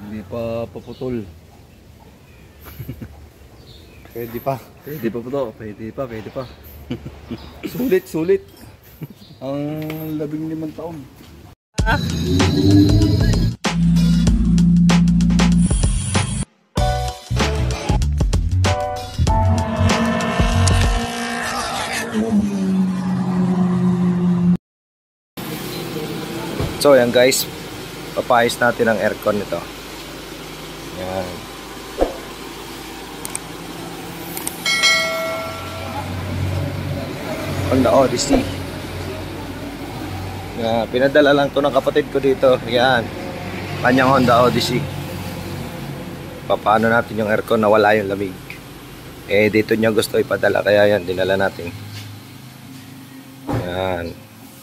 Hindi pa paputol. Pwede pa. Pwede pa po to. Pwede pa. Sulit. Ang 15 taon. So yan guys, papayos natin ang aircon nito. Yan. Honda Odyssey. Yan, pinadala lang to ng kapatid ko dito. Yan, kanyang Honda Odyssey. Paano natin yung aircon na wala yung lamig? Eh dito niya gusto ipadala, kaya yan dinala natin. Yan,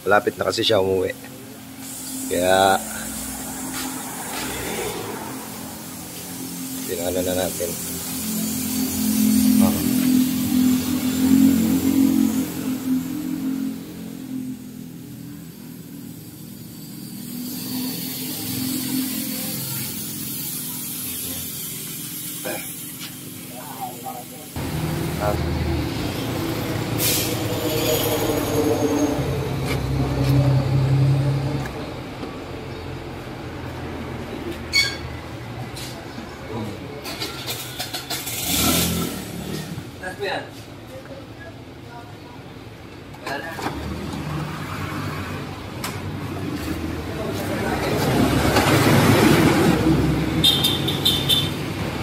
malapit na kasi siya umuwi. Kaya dinala na natin.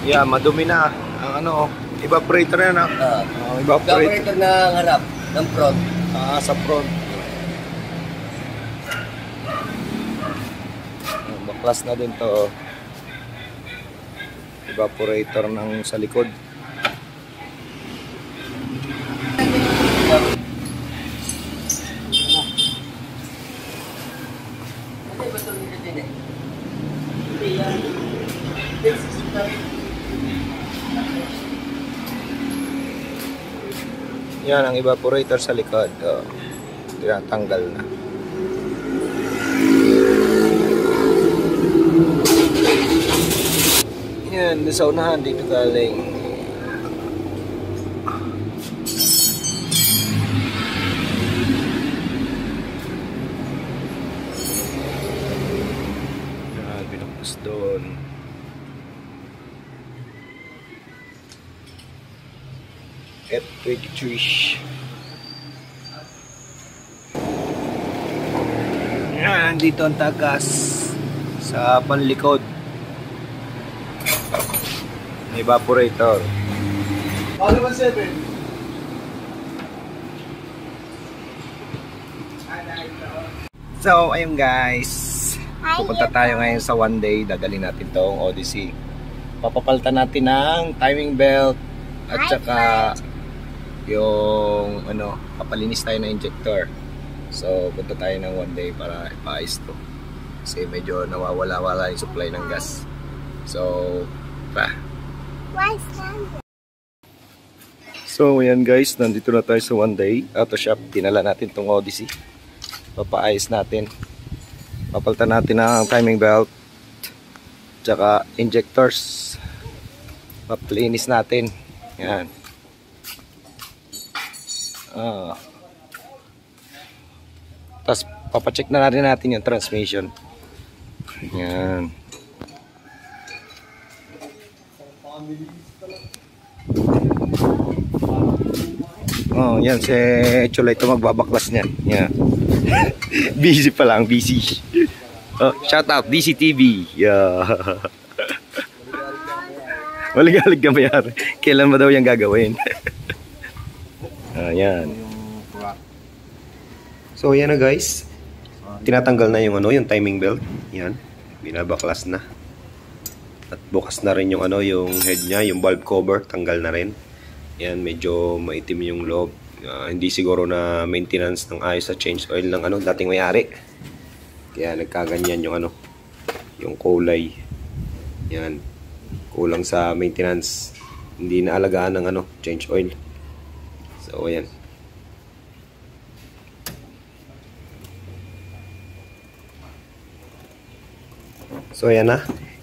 Yeah, madumi na ang ano, evaporator na. Evaporator na harap ng front. Sa front. Baklas na din to. Evaporator ng sa likod. Yan ang evaporator sa likod. Tinatanggal na. Yan, sa unahan dito galing. Yan, binukos doon. F23. Yan, dito ang tagas sa panlikod. Evaporator. Ano ba 7? So, ayun guys. Pupunta tayo ngayon sa one day. Dadalhin natin tong Odyssey. Papapalitan natin ng timing belt at saka yung ano, papalinis tayo ng injector. So punta tayo ng one day para ipaayos to kasi medyo nawawala-wala yung supply ng gas. So so yan guys, nandito na tayo sa one day auto shop. Dinala natin tong Odyssey, papaayos natin, papalitan natin ng timing belt tsaka injectors, papalinis natin. Yan. Tapos papacheck na rin natin yung transmission. Yan. Oh, yan si Chula ito magbabaklas niyan. Yan. Busy pa lang, busy. Oh, shout out DCTV. Yeah. Maligalig ka mayari. Kailan mo daw yung gagawin? Ayan. So ayan na guys. Tinatanggal na yung ano, yung timing belt. Yan. Binabaklas na. At bukas na rin yung ano, yung head niya, yung valve cover, tanggal na rin. Yan, medyo maitim yung loob. Hindi siguro na maintenance ng ayos sa change oil ng ano, dating may-ari. Kaya nagkaganyan yung ano, yung kulay. Yan. Kulang sa maintenance. Hindi na alagaan ng ano, change oil. So ayan. So ayan na.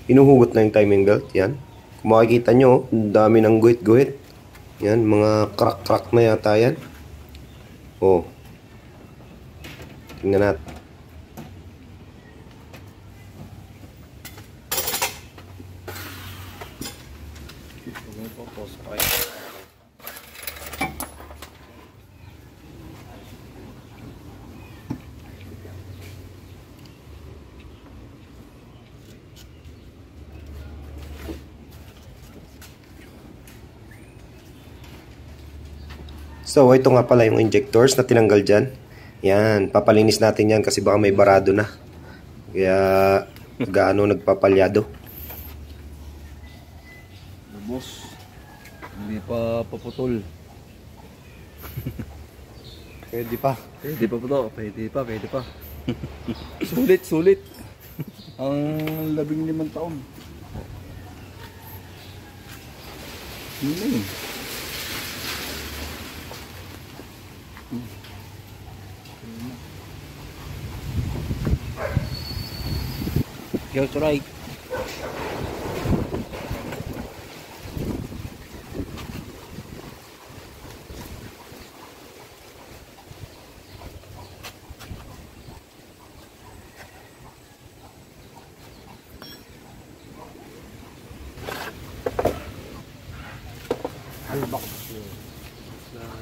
hinuhugot na yung timing belt. Yan. Kung makikita nyo, ang dami ng guhit-guhit. Yan, mga crack-crack na yata yan. Oh. Tingnan natin. So, ito nga pala yung injectors na tinanggal dyan. Yan, papalinis natin yan kasi baka may barado na. Kaya, gaano nagpapalyado. Boss, hindi pa paputol. Pwede pa. Pwede pa po to, pwede pa. Sulit. Ang 15 taon. Yun na yun. Just right.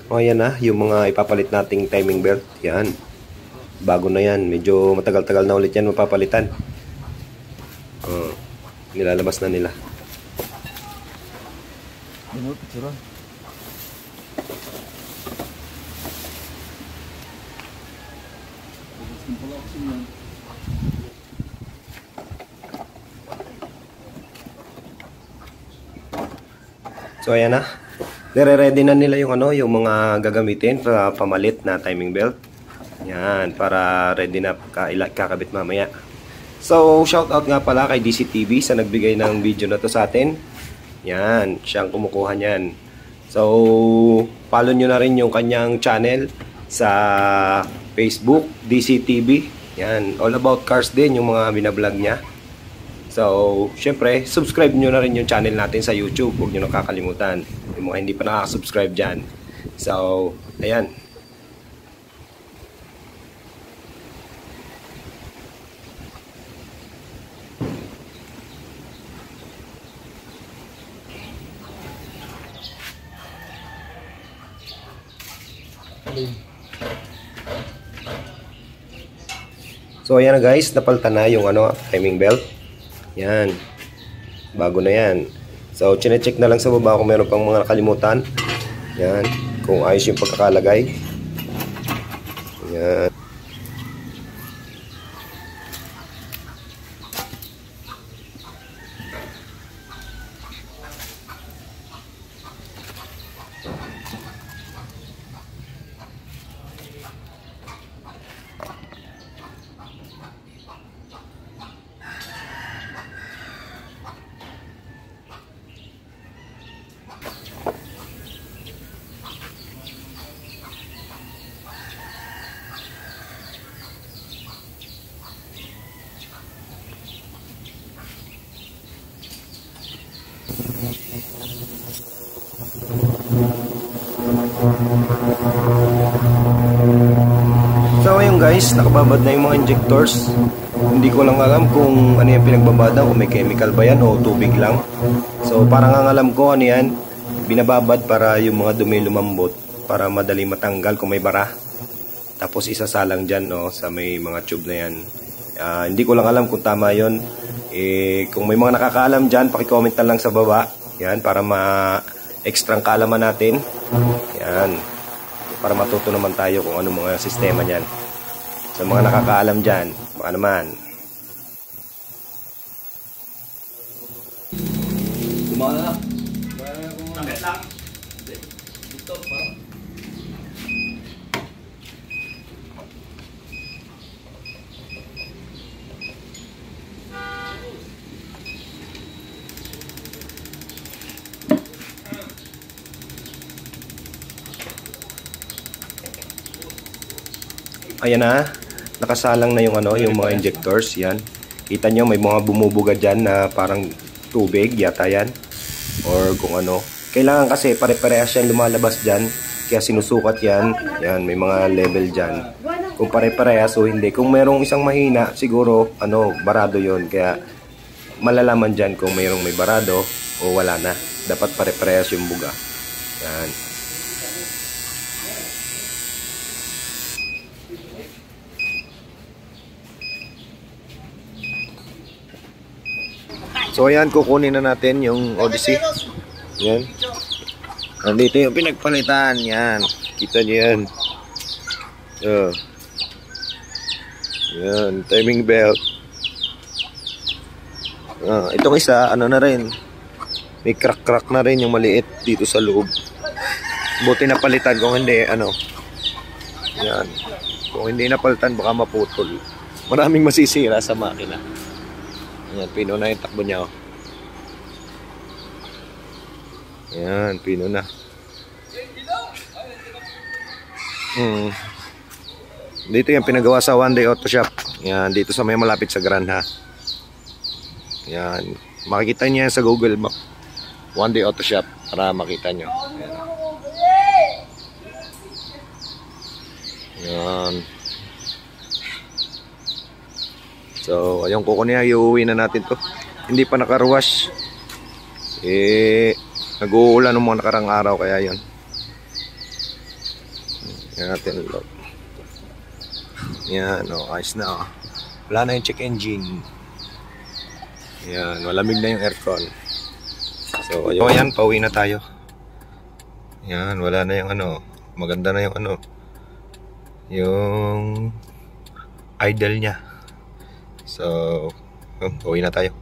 O yan na, yung mga ipapalit nating timing belt. Yan. Bago na yan. Medyo matagal-tagal na ulit yan mapapalitan. Nilalabas na nila. Ano, picture? So ayan na. Nire-ready na nila yung ano, yung mga gagamitin para pamalit na timing belt. Yan, para ready na kakabit mamaya. So, shout out nga pala kay DCTV sa nagbigay ng video na to sa atin. Yan, siyang kumukuha niyan. So, follow nyo na rin yung kanyang channel sa Facebook, DCTV. Yan, all about cars din yung mga binablog niya. So, syempre, subscribe nyo na rin yung channel natin sa YouTube. Huwag nyo nakakalimutan. Yung mga hindi pa nakaka-subscribe dyan. So, ayan. So, ayan na guys. Napalitan na yung ano, timing belt. Yan. Bago na yan. So, chine-check na lang sa baba kung meron pang mga nakalimutan. Yan. Kung ayos yung pagkakalagay. Yan. So ayun guys, nakababad na yung mga injectors. Hindi ko lang alam kung ano yung pinagbabada, kung may chemical ba yan o tubig lang. So parang ang alam ko ano yan, binababad para yung mga dumi lumambot, para madali matanggal kung may bara. Tapos isasalang dyan sa may mga tube na yan. Hindi ko lang alam kung tama yun. Kung may mga nakakaalam dyan, pakicomment na lang sa baba. Yan, para ma-extrang kaalaman natin. Yan. Para matuto naman tayo kung ano mga sistema niyan. Sa mga nakakaalam dyan, baka naman. Kumana. Sakit lang. Dito, parang. Ayan na, nakasalang na yung ano, yung mga injectors, yan. Kita nyo may mga bumubuga dyan na parang tubig yata yan. Or kung ano. Kailangan kasi pare-parehas yan lumalabas dyan. Kaya sinusukat yan. Yan, may mga level dyan. Kung pare-parehas o hindi. Kung merong isang mahina, siguro barado yon. Kaya malalaman dyan kung mayroong may barado o wala na. Dapat pare-parehas yung buga. Yan. So ayan, kukunin na natin yung Odyssey. Yan. Nandito yung pinagpalitan. Yan. Kita nyo yan. Yan. Timing belt. Itong isa, na rin. May crack na rin yung maliit dito sa loob. Buti na palitan. Kung hindi, yan. Kung hindi napalitan, baka maputol. Maraming masisira sa makina. Yan, pino na yung takbo niya. Yan, pino na. Dito yung pinagawa sa One Day Auto Shop. Yan, dito sa may malapit sa Granha. Yan, makikita niyo yan sa Google Map. One Day Auto Shop para makita nyo. Yan. So, ayun, kukunin, iuwi na natin to. Hindi pa nakaruwash. Nag-uulan ng mga nakarang araw, kaya yun. Yan natin load. Yan, ayos na. Wala na yung check engine. Yan, malamig na yung aircon. So, ayun. Ayan, pauwi na tayo. Yan, wala na yung maganda na yung yung idle niya. So, pauwi na tayo.